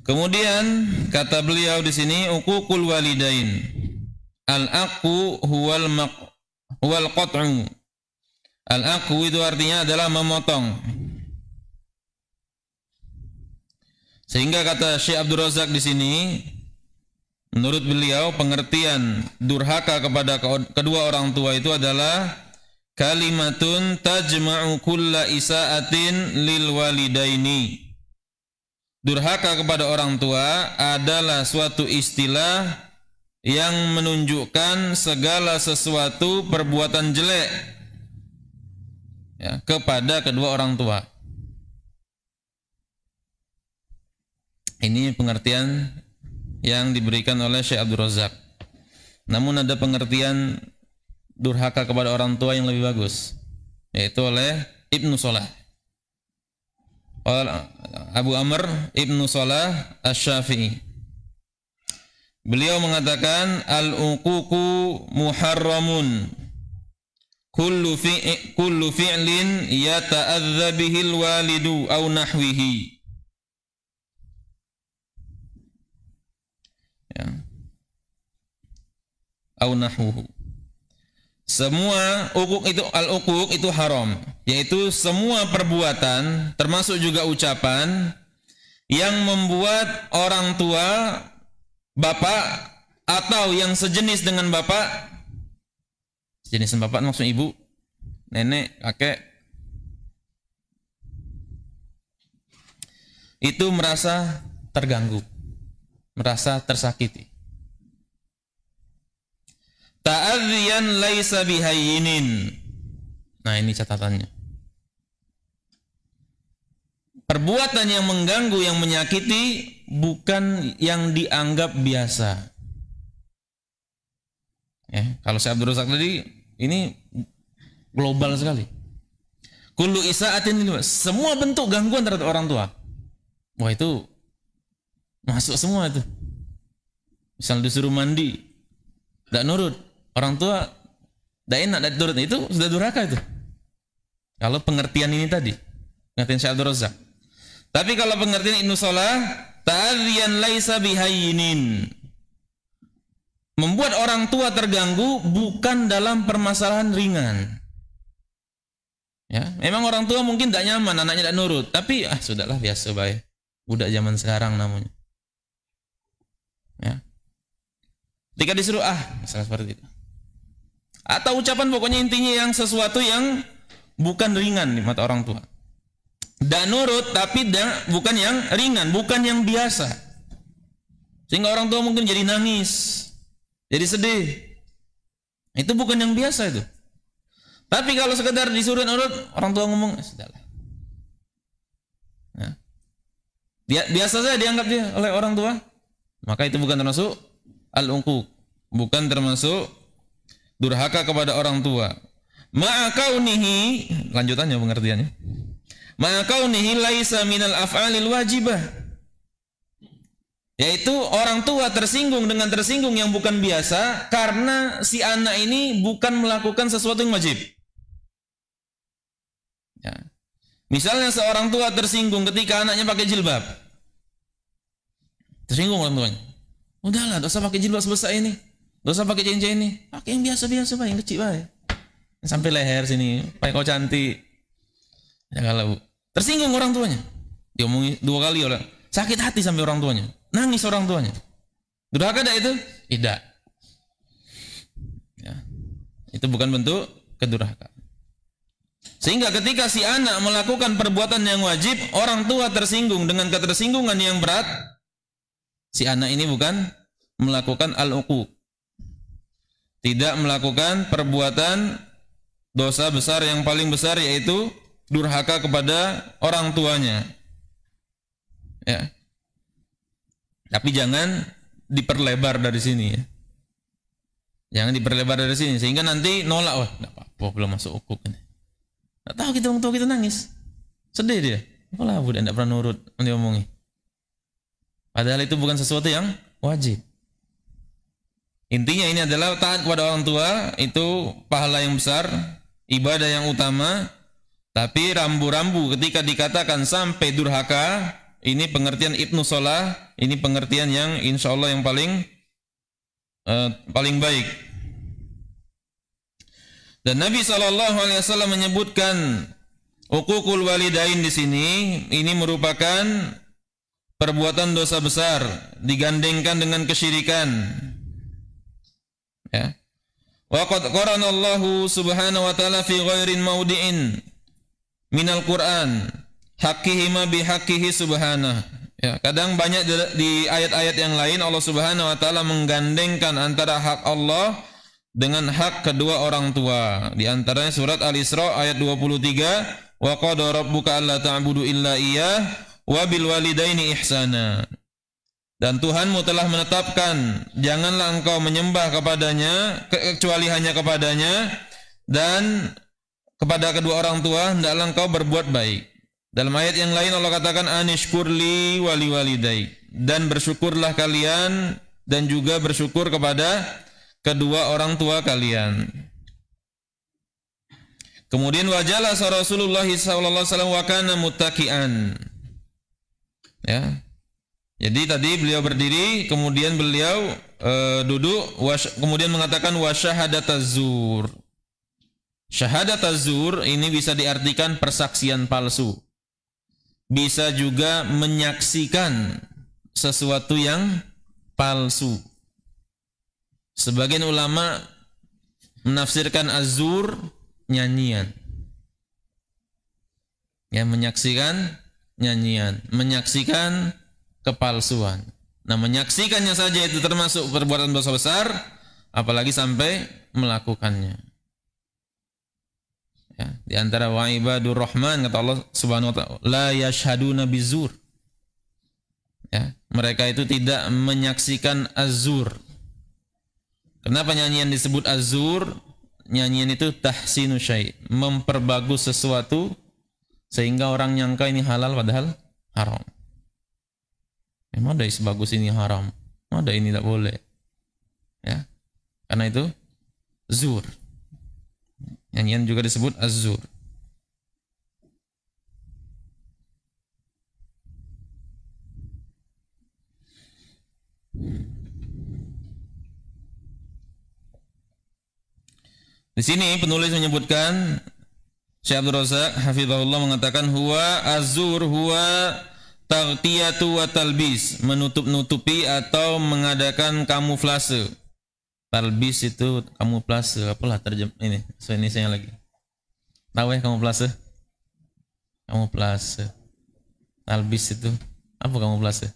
Kemudian kata beliau di sini uququl walidain. Al-aqu huwal qat'u. Al-aqu itu artinya adalah memotong. Sehingga kata Syekh Abdul Razak di sini, menurut beliau pengertian durhaka kepada kedua orang tua itu adalah kalimatun tajma'u kulla isa'atin lil walidaini. Durhaka kepada orang tua adalah suatu istilah yang menunjukkan segala sesuatu perbuatan jelek ya, kepada kedua orang tua. Ini pengertian yang diberikan oleh Syekh Abdul Razak. Namun ada pengertian durhaka kepada orang tua yang lebih bagus, yaitu oleh Ibnu Salah. Abu Amr Ibnu Salah Asy-Syafi'i. Beliau mengatakan al-uququ muharramun kullu fi'lin yata'adza bihil walidu aw nahwihi. Ya. Aw nahwuhu. Semua uquq itu al-uquq itu haram, yaitu semua perbuatan termasuk juga ucapan yang membuat orang tua, bapak atau yang sejenis dengan bapak, sejenis dengan bapak maksud ibu, nenek, kakek, itu merasa terganggu, merasa tersakiti. Ta'adhiyan laisa bihayyinin. Nah, ini catatannya. Perbuatan yang mengganggu, yang menyakiti, bukan yang dianggap biasa. Kalau saya Abdul Razak tadi, ini global sekali. Kullu isa'atin, semua bentuk gangguan terhadap orang tua. Wah, itu masuk semua itu. Misal disuruh mandi, tidak nurut. Orang tua tidak enak, tidak turut, itu sudah durhaka itu. Kalau pengertian ini tadi, pengertian Syekh Abdul Razak. Tapi kalau pengertian Ibnu Salah, ta'adhiyan laisa bihayyinin. Membuat orang tua terganggu bukan dalam permasalahan ringan. Ya, memang orang tua mungkin tidak nyaman, anaknya tidak nurut, tapi sudahlah biasa baik. Budak zaman sekarang namanya. Ya. Ketika disuruh misalnya seperti itu. Atau ucapan pokoknya intinya yang sesuatu yang bukan ringan di mata orang tua. Dan nurut tapi bukan yang ringan, bukan yang biasa. Sehingga orang tua mungkin jadi nangis, jadi sedih. Itu bukan yang biasa itu. Tapi kalau sekedar disuruh nurut, orang tua ngomong, sudahlah. Nah, biasa saja dianggap dia oleh orang tua. Maka itu bukan termasuk al-uquq, bukan termasuk durhaka kepada orang tua. Ma'akaunihi, lanjutannya pengertiannya. Ma'akaunihi laisa minal af'alil wajibah. Yaitu orang tua tersinggung dengan tersinggung yang bukan biasa karena si anak ini bukan melakukan sesuatu yang wajib. Ya. Misalnya seorang tua tersinggung ketika anaknya pakai jilbab. Tersinggung orang tuanya. Udahlah, tidak usah pakai jilbab sebesar ini. Tidak usah pakai cincin ini. Pakai yang biasa-biasa, Pak, yang kecil, Pak. Sampai leher sini, pakai kau cantik. Ya kalau tersinggung orang tuanya. Diomongi 2 kali orang. Sakit hati sampai orang tuanya. Nangis orang tuanya. Durhaka tidak itu? Tidak. Ya. Itu bukan bentuk kedurhakaan. Sehingga ketika si anak melakukan perbuatan yang wajib, orang tua tersinggung dengan ketersinggungan yang berat, si anak ini bukan melakukan al-uquq, tidak melakukan perbuatan dosa besar yang paling besar, yaitu durhaka kepada orang tuanya. Ya. Tapi jangan diperlebar dari sini, ya. Jangan diperlebar dari sini sehingga nanti nolak, wah, enggak apa-apa, belum masuk uquq ini. Enggak tahu kita, orang tua kita nangis. Sedih dia. Apalah budak enggak pernah nurut diomongi. Padahal itu bukan sesuatu yang wajib. Intinya ini adalah taat kepada orang tua itu pahala yang besar, ibadah yang utama. Tapi rambu-rambu ketika dikatakan sampai durhaka, Ini pengertian Ibnu Salah, ini pengertian yang insya Allah yang paling baik. Dan Nabi SAW menyebutkan uququl walidain di sini, ini merupakan perbuatan dosa besar, digandengkan dengan kesyirikan. Ya. Wa qad qarana Allahu subhanahu wa ta'ala fi ghairin maudi'in minal Qur'an haqqihima bihaqqihi subhanahu. Ya, kadang banyak di ayat-ayat yang lain Allah Subhanahu wa taala menggandengkan antara hak Allah dengan hak kedua orang tua. Di antaranya surat Al-Isra ayat 23, wa qada rabbuka alla ta'budu illa iyyah wa bil walidaini ihsana. Dan Tuhanmu telah menetapkan janganlah engkau menyembah kepadanya kecuali hanya kepadanya, dan kepada kedua orang tua hendaklah engkau berbuat baik. Dalam ayat yang lain Allah katakan anishkurli wali walidai, dan bersyukurlah kalian dan juga bersyukur kepada kedua orang tua kalian. Kemudian wajalah Rasulullah sallallahu alaihi wasallam wa kana muttaqian. Ya. Jadi tadi beliau berdiri, kemudian beliau duduk, kemudian mengatakan wa syahadataz zur. Syahadataz zur ini bisa diartikan persaksian palsu. Bisa juga menyaksikan sesuatu yang palsu. Sebagian ulama menafsirkan az-zur nyanyian. Ya, menyaksikan nyanyian, menyaksikan kepalsuan. Nah, menyaksikannya saja itu termasuk perbuatan dosa besar, apalagi sampai melakukannya. Ya, di antara wa ibadur rahman kata Allah Subhanahu wa taala la yashhaduna bizur. Ya, mereka itu tidak menyaksikan az-zur. Kenapa nyanyian disebut az-zur? Nyanyian itu tahsinu syai', memperbagus sesuatu sehingga orang nyangka ini halal padahal haram. Ada sebagus ini haram, ada ini tidak boleh. Ya. Karena itu zur. Nyanyian juga disebut az-zur. Di sini penulis menyebutkan, Syekh Abdul Razak hafizahullah mengatakan huwa az-zur huwa taghtiyatu wa talbis, menutup-nutupi atau mengadakan kamuflase. Talbis itu kamuflase, apalah terjem ini, so ini saya lagi. Tahu ya kamuflase? Kamuflase. Talbis itu apa kamuflase?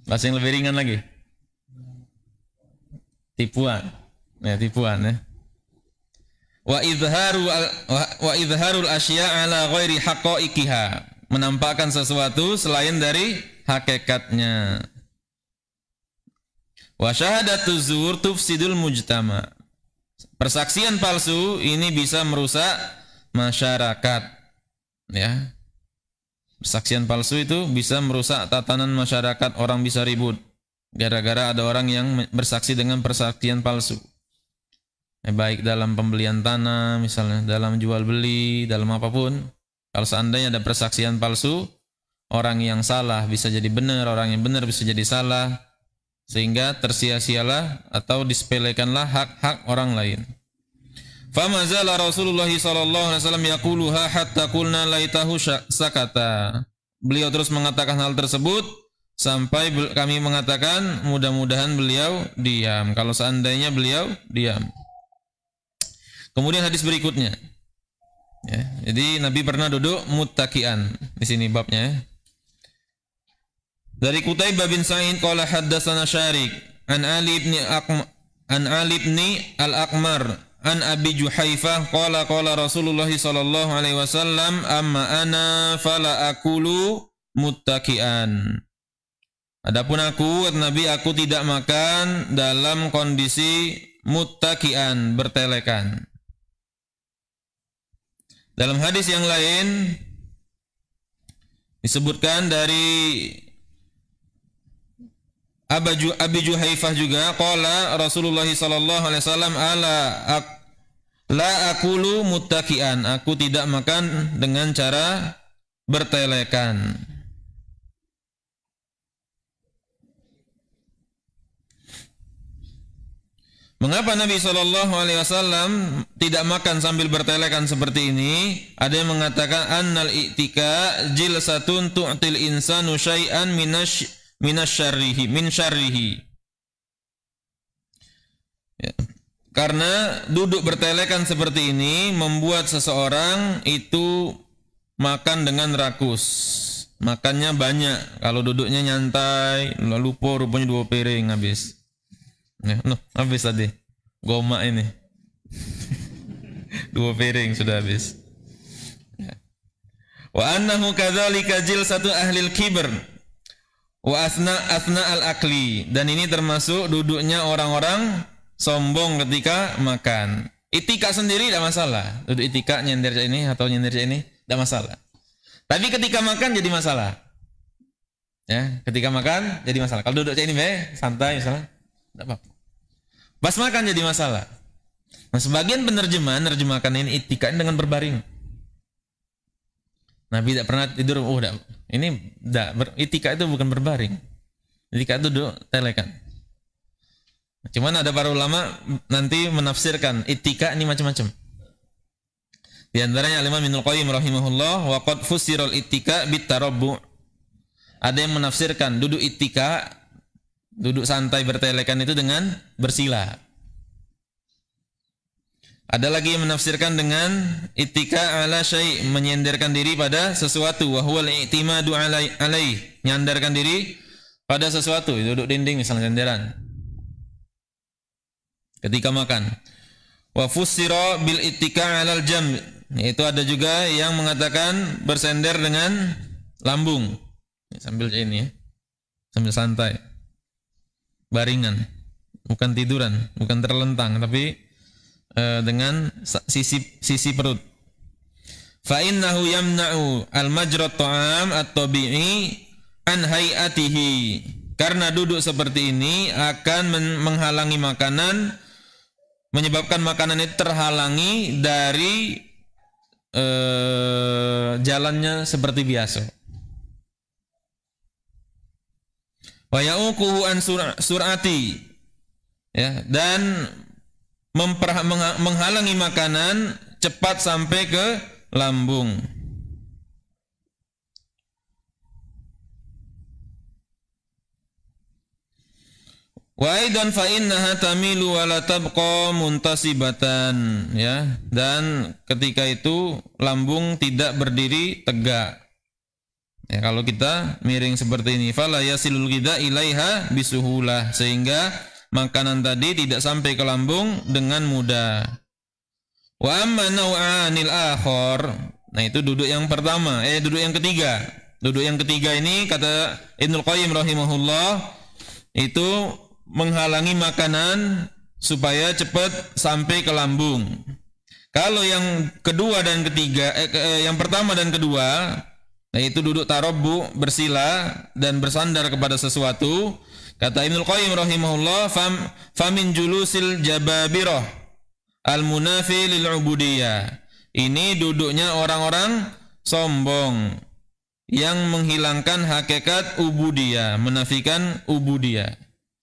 Bahasa yang lebih ringan lagi. Tipuan. Ya, tipuan ya. Wa idharul asya' ala ghairi haqa'iqiha, menampakkan sesuatu selain dari hakikatnya. Wa syahadatuz zur tufsidul mujtama. Persaksian palsu ini bisa merusak masyarakat. Ya. Persaksian palsu itu bisa merusak tatanan masyarakat, orang bisa ribut gara-gara ada orang yang bersaksi dengan persaksian palsu. Baik dalam pembelian tanah, misalnya dalam jual beli, dalam apapun. Kalau seandainya ada persaksian palsu, orang yang salah bisa jadi benar, orang yang benar bisa jadi salah, sehingga tersia-sialah atau disepelekanlah hak-hak orang lain. Famazala Rasulullah sallallahu alaihi wasallam yaquluha hatta qulna laitahu sakata. Beliau terus mengatakan hal tersebut sampai kami mengatakan mudah-mudahan beliau diam. Kalau seandainya beliau diam. Kemudian hadis berikutnya. Ya, jadi Nabi pernah duduk muttaqian. Di sini babnya. Dari Qutaibah bin Sa'id qala haddatsana Syarik an Ali ibn al-Aqmar an Abi Juhaifah qala Rasulullah sallallahu alaihi wasallam amma ana fala akulu muttaqian. Adapun aku, Nabi, aku tidak makan dalam kondisi muttaqian, bertelekan. Dalam hadis yang lain disebutkan dari Abi Juhaifah juga qala Rasulullah sallallahu alaihi wasallam la akulu muttaqian, aku tidak makan dengan cara bertelekan. Mengapa Nabi SAW tidak makan sambil bertelekan seperti ini? Ada yang mengatakan annal i'tika jilsatun tu'til insanu syai'an min syarrihi. Ya. Karena duduk bertelekan seperti ini membuat seseorang itu makan dengan rakus. Makannya banyak. Kalau duduknya nyantai, lalu rupanya 2 piring habis. Ya, habis tadi. Goma ini. 2 piring sudah habis. Ya. Wa annahu kadzalika jilsatu ahlil kibr wa asna al-akli. Dan ini termasuk duduknya orang-orang sombong ketika makan. Itika sendiri tidak masalah. Duduk itika nyender ini atau nyender ini tidak masalah. Tapi ketika makan jadi masalah. Ya, ketika makan jadi masalah. Kalau duduk ini santai misalnya, tidak apa-apa. Pas makan jadi masalah. Nah, sebagian penerjemah menerjemahkan ini itika dengan berbaring. Nabi tidak pernah tidur. Itika itu bukan berbaring. Itika itu duduk telekan. Cuman ada para ulama nanti menafsirkan itika ini macam-macam. Di antaranya Al-Imam Ibnul Qayyim rahimahullah wa qad fussiral itika bitarabbu'. Ada yang menafsirkan duduk itika, duduk santai bertelekan itu dengan bersila. Ada lagi yang menafsirkan dengan itika ala syai', menyandarkan diri pada sesuatu, wa huwal i'timadu alaih, nyandarkan diri pada sesuatu, duduk dinding misalnya sandaran ketika makan. Wa fussira bil ittika alal jam', itu ada juga yang mengatakan bersender dengan lambung sambil ini ya, sambil santai, baringan, bukan tiduran, bukan terlentang, tapi dengan sisi perut. Fa innahu yamna'u al-majra ta'am at-tabi'i an hay'atihi. Karena duduk seperti ini akan menghalangi makanan, menyebabkan makanan itu terhalangi dari jalannya seperti biasa. Wa ya'uquhu an sur'ati, ya, dan menghalangi makanan cepat sampai ke lambung. Wa aidan fa innaha tamilu wa la tabqa muntasibatan, ya, dan ketika itu lambung tidak berdiri tegak. Ya, kalau kita miring seperti ini, fala yasilul ghidha ilaiha bisuhulah, sehingga makanan tadi tidak sampai ke lambung dengan mudah. Wa amma nau'anil akhar, nah itu duduk yang pertama, duduk yang ketiga. Duduk yang ketiga ini kata Ibnul Qayyim rahimahullah itu menghalangi makanan supaya cepat sampai ke lambung. Kalau yang kedua dan ketiga, yang pertama dan kedua, nah itu duduk tarabbu, bersila dan bersandar kepada sesuatu. Kata Ibnul Qayyim rahimahullah, famin julusil jababirah al-munafi lil ubudiyah. Ini duduknya orang-orang sombong yang menghilangkan hakikat ubudiyah, menafikan ubudiyah.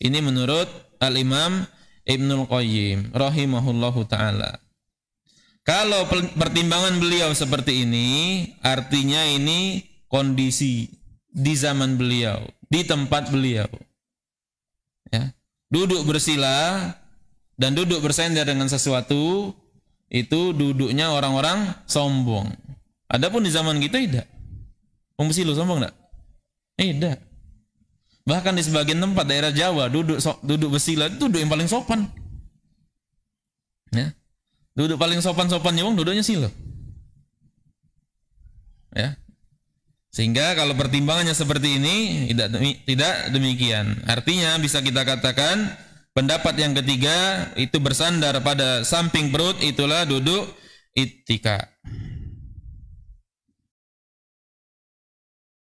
Ini menurut Al-Imam Ibnul Qayyim rahimahullahu ta'ala. Kalau pertimbangan beliau seperti ini, artinya ini kondisi di zaman beliau, di tempat beliau. Ya. Duduk bersila dan duduk bersandar dengan sesuatu, itu duduknya orang-orang sombong. Adapun di zaman kita tidak. Pembesilu sombong enggak? Tidak. Bahkan di sebagian tempat daerah Jawa duduk bersila itu duduk yang paling sopan. Ya. Duduk paling sopan-sopannya wong duduknya sila. Ya. Sehingga kalau pertimbangannya seperti ini tidak demikian. Artinya bisa kita katakan pendapat yang ketiga itu bersandar pada samping perut, itulah duduk ittika.